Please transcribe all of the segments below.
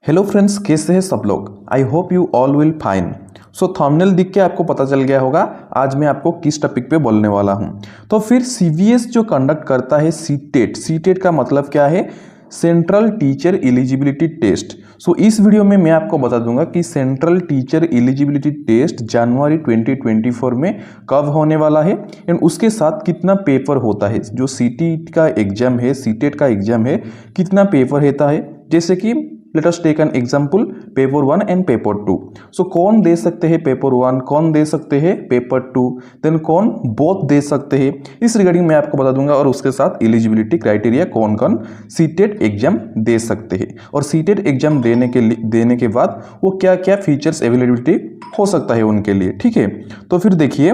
Hello friends, कैसे हैं सब लोग। I hope you all will fine. So thumbnail दिख के आपको पता चल गया होगा आज मैं आपको किस टॉपिक पे बोलने वाला हूं। तो फिर सीबीएस जो कंडक्ट करता है सीटेट, सीटेट का मतलब क्या है, सेंट्रल टीचर एलिजिबिलिटी टेस्ट। सो इस वीडियो में मैं आपको बता दूंगा कि सेंट्रल टीचर एलिजिबिलिटी टेस्ट जनवरी 2024 में कब होने वाला है एंड उसके साथ कितना पेपर होता है। जो सीटेट का एग्जाम है, सीटेट का एग्जाम है, कितना पेपर होता है। जैसे कि let us take an example paper 1 and paper 2। So कौन दे सकते हैं पेपर 1, कौन दे सकते हैं पेपर 2, देन कौन बोथ दे सकते हैं, इस रिगार्डिंग मैं आपको बता दूंगा। और उसके साथ एलिजिबिलिटी क्राइटेरिया कौन कौन सीटेट एग्जाम दे सकते हैं और सीटेट एग्जाम देने के बाद वो क्या क्या फीचर्स अवेलेबिलिटी हो सकता है उनके लिए। ठीक है, तो फिर देखिए,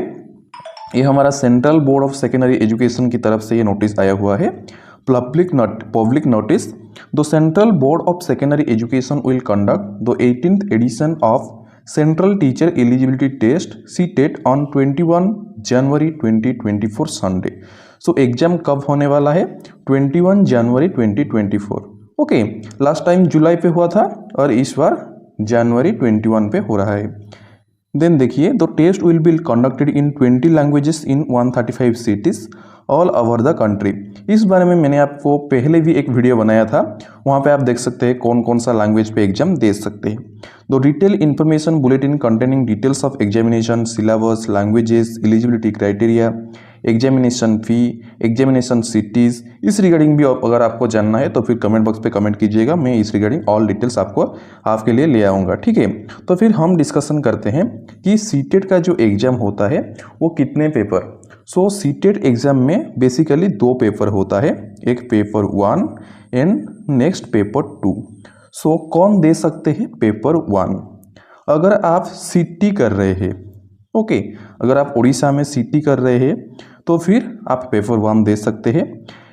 ये हमारा central board of secondary education की तरफ से ये नोटिस आया हुआ है। public notice, the Central Board of Secondary Education will conduct the 18th edition of Central Teacher Eligibility Test CTET on 21 January 2024 Sunday. So exam कब होने वाला है, 21 जनवरी 2024। ओके, लास्ट टाइम जुलाई पे हुआ था और इस बार जनवरी 21 पे हो रहा है। देन देखिए, the test will be conducted in 20 languages in 135 cities all over the country. इस बारे में मैंने आपको पहले भी एक वीडियो बनाया था, वहाँ पे आप देख सकते हैं कौन कौन सा लैंग्वेज पे एग्जाम दे सकते हैं। The detail information bulletin containing details of examination, syllabus, languages, eligibility criteria, examination fee, examination cities, इस रिगार्डिंग भी अगर आपको जानना है तो फिर कमेंट बॉक्स पे कमेंट कीजिएगा। मैं इस रिगार्डिंग ऑल डिटेल्स आपके लिए ले आऊँगा। ठीक है, तो फिर हम डिस्कशन करते हैं कि सीटेट का जो एग्जाम होता है वो कितने पेपर। सो सीटेट एग्जाम में बेसिकली 2 पेपर होता है, एक paper 1 and next paper 2। So कौन दे सकते हैं पेपर 1, अगर आप सीटी कर रहे हैं। ओके, अगर आप उड़ीसा में सीटी कर रहे हैं तो फिर आप पेपर 1 दे सकते हैं।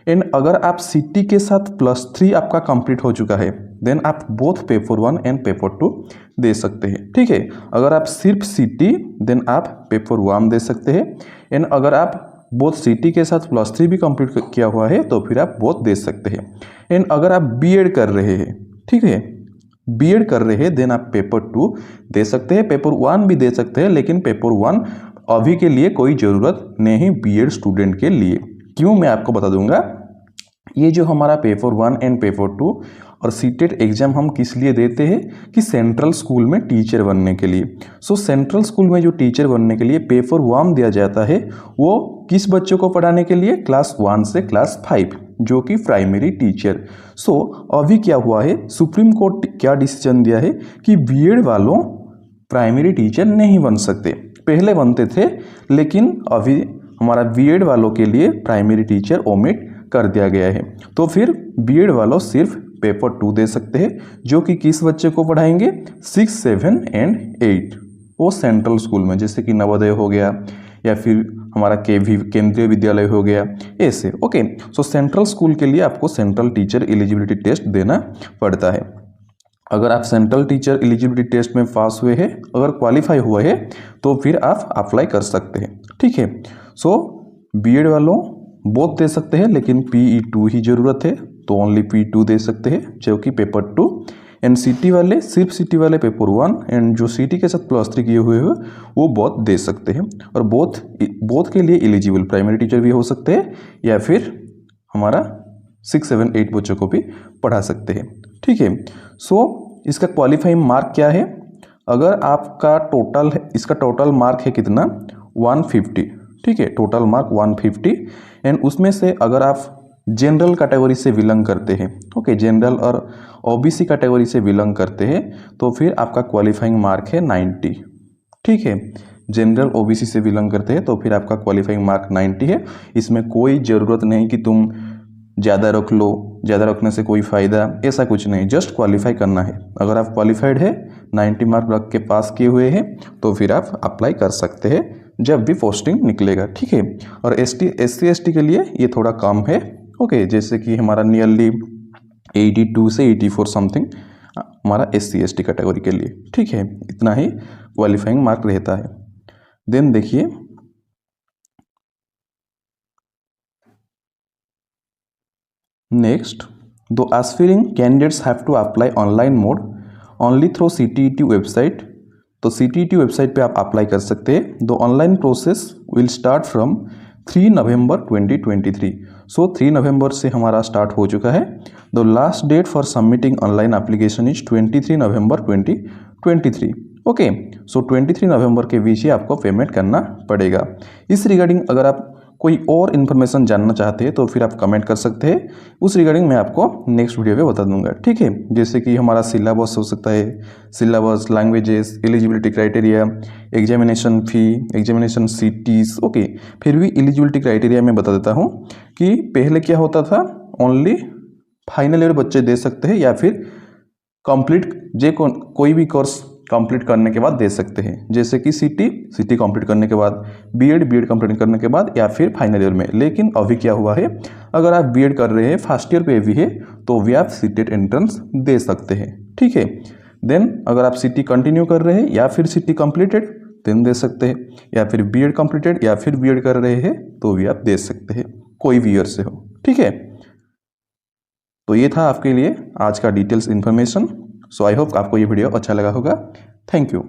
एंड अगर आप सीटी के साथ +3 आपका कंप्लीट हो चुका है देन आप बोथ पेपर 1 एंड पेपर 2 दे सकते हैं। ठीक है, अगर आप सिर्फ सीटी देन आप पेपर 1 दे सकते हैं। एंड अगर आप बोथ सीटी के साथ +3 भी कंप्लीट किया हुआ है तो फिर आप बोथ दे सकते हैं। एंड अगर आप बीएड कर रहे हैं, ठीक है, बीएड कर रहे हैं देन आप पेपर 2 दे सकते हैं, पेपर 1 भी दे सकते हैं। लेकिन पेपर 1 अभी के लिए कोई ज़रूरत नहीं बीएड स्टूडेंट के लिए। क्यों, मैं आपको बता दूंगा। ये जो हमारा पेपर 1 एंड पेपर 2 और सीटेट एग्जाम हम किस लिए देते हैं कि सेंट्रल स्कूल में टीचर बनने के लिए। सो सेंट्रल स्कूल में जो टीचर बनने के लिए पेपर 1 दिया जाता है वो किस बच्चों को पढ़ाने के लिए, क्लास 1 से क्लास 5, जो कि प्राइमरी टीचर। सो अभी क्या हुआ है, सुप्रीम कोर्ट क्या डिसीजन दिया है कि बीएड वालों प्राइमरी टीचर नहीं बन सकते। पहले बनते थे लेकिन अभी हमारा बीएड वालों के लिए प्राइमरी टीचर ओमिट कर दिया गया है। तो फिर बीएड वालों सिर्फ पेपर 2 दे सकते हैं, जो कि किस बच्चे को पढ़ाएंगे, 6, 7 एंड 8, वो सेंट्रल स्कूल में, जैसे कि नवोदय हो गया या फिर हमारा केवी केंद्रीय विद्यालय हो गया, ऐसे। ओके, सो सेंट्रल स्कूल के लिए आपको सेंट्रल टीचर एलिजिबिलिटी टेस्ट देना पड़ता है। अगर आप सेंट्रल टीचर एलिजिबिलिटी टेस्ट में पास हुए हैं, अगर क्वालिफाई हुए हैं तो फिर आप अप्लाई कर सकते हैं। ठीक है, सो बीएड वालों बोथ दे सकते हैं लेकिन PE2 ही ज़रूरत है तो ओनली PE2 दे सकते हैं, जो कि पेपर 2। एंड सीटी वाले सिर्फ सीटी वाले पेपर 1 एंड जो सीटी के साथ +3 किए हुए हैं वो बोथ दे सकते हैं। और बोथ के लिए एलिजिबल प्राइमरी टीचर भी हो सकते हैं या फिर हमारा 6, 7, 8 बच्चों को भी पढ़ा सकते हैं। ठीक है, सो इसका क्वालिफाइंग मार्क क्या है, अगर आपका टोटल इसका टोटल मार्क है कितना, 150। ठीक है, टोटल मार्क 150। एंड उसमें से अगर आप जनरल कैटेगरी से बिलोंग करते हैं, ओके, जनरल और ओबीसी कैटेगरी से बिलोंग करते हैं तो फिर आपका क्वालिफाइंग मार्क है 90। ठीक है, जनरल ओबीसी से बिलोंग करते हैं तो फिर आपका क्वालिफाइंग मार्क 90 है। इसमें कोई ज़रूरत नहीं कि तुम ज़्यादा रख लो, ज़्यादा रखने से कोई फ़ायदा, ऐसा कुछ नहीं, जस्ट क्वालिफाई करना है। अगर आप क्वालिफाइड है, 90 मार्क रख के पास किए हुए हैं तो फिर आप अप्लाई कर सकते हैं जब भी पोस्टिंग निकलेगा। ठीक है, और SC ST के लिए ये थोड़ा कम है। ओके, जैसे कि हमारा नियरली 82 से 84 समथिंग हमारा SC ST कैटेगरी के लिए। ठीक है, इतना ही क्वालिफाइंग मार्क रहता है। देन देखिए, next, the aspiring candidates have to apply online mode only through CTET website. तो CTET वेबसाइट पे आप अप्लाई कर सकते हैं। The online process will start from 3 November 2023। So 3 नवंबर से हमारा स्टार्ट हो चुका है। The last date for submitting online application is 23 November 2023। Okay, so 23 नवंबर के बीच ही आपको पेमेंट करना पड़ेगा। इस रिगार्डिंग अगर आप कोई और इन्फॉर्मेशन जानना चाहते हैं तो फिर आप कमेंट कर सकते हैं। उस रिगार्डिंग मैं आपको नेक्स्ट वीडियो पे बता दूंगा, ठीक है। जैसे कि हमारा सिलेबस हो सकता है, syllabus, languages, eligibility criteria, examination फ़ी, एग्जामिनेशन सीटीज। ओके, फिर भी एलिजिबिलिटी क्राइटेरिया मैं बता देता हूँ कि पहले क्या होता था, ओनली फाइनल ईयर बच्चे दे सकते हैं या फिर कंप्लीट कोई भी कोर्स कंप्लीट करने के बाद दे सकते हैं। जैसे कि सीटी कंप्लीट करने के बाद, बीएड कंप्लीट करने के बाद, या फिर फाइनल ईयर में। लेकिन अभी क्या हुआ है, अगर आप बीएड कर रहे हैं, फर्स्ट ईयर पे भी है, तो भी आप सीटेट एंट्रेंस दे सकते हैं, ठीक है। देन अगर आप सीटी कंटिन्यू कर रहे हैं या फिर सीटी कंप्लीटेड देन दे सकते हैं, या फिर बीएड कंप्लीटेड या फिर बीएड कर रहे हैं तो भी आप दे सकते हैं, कोई भी ईयर से हो, ठीक है। तो ये था आपके लिए आज का details information. So I hope आपको ये वीडियो अच्छा लगा होगा। Thank you.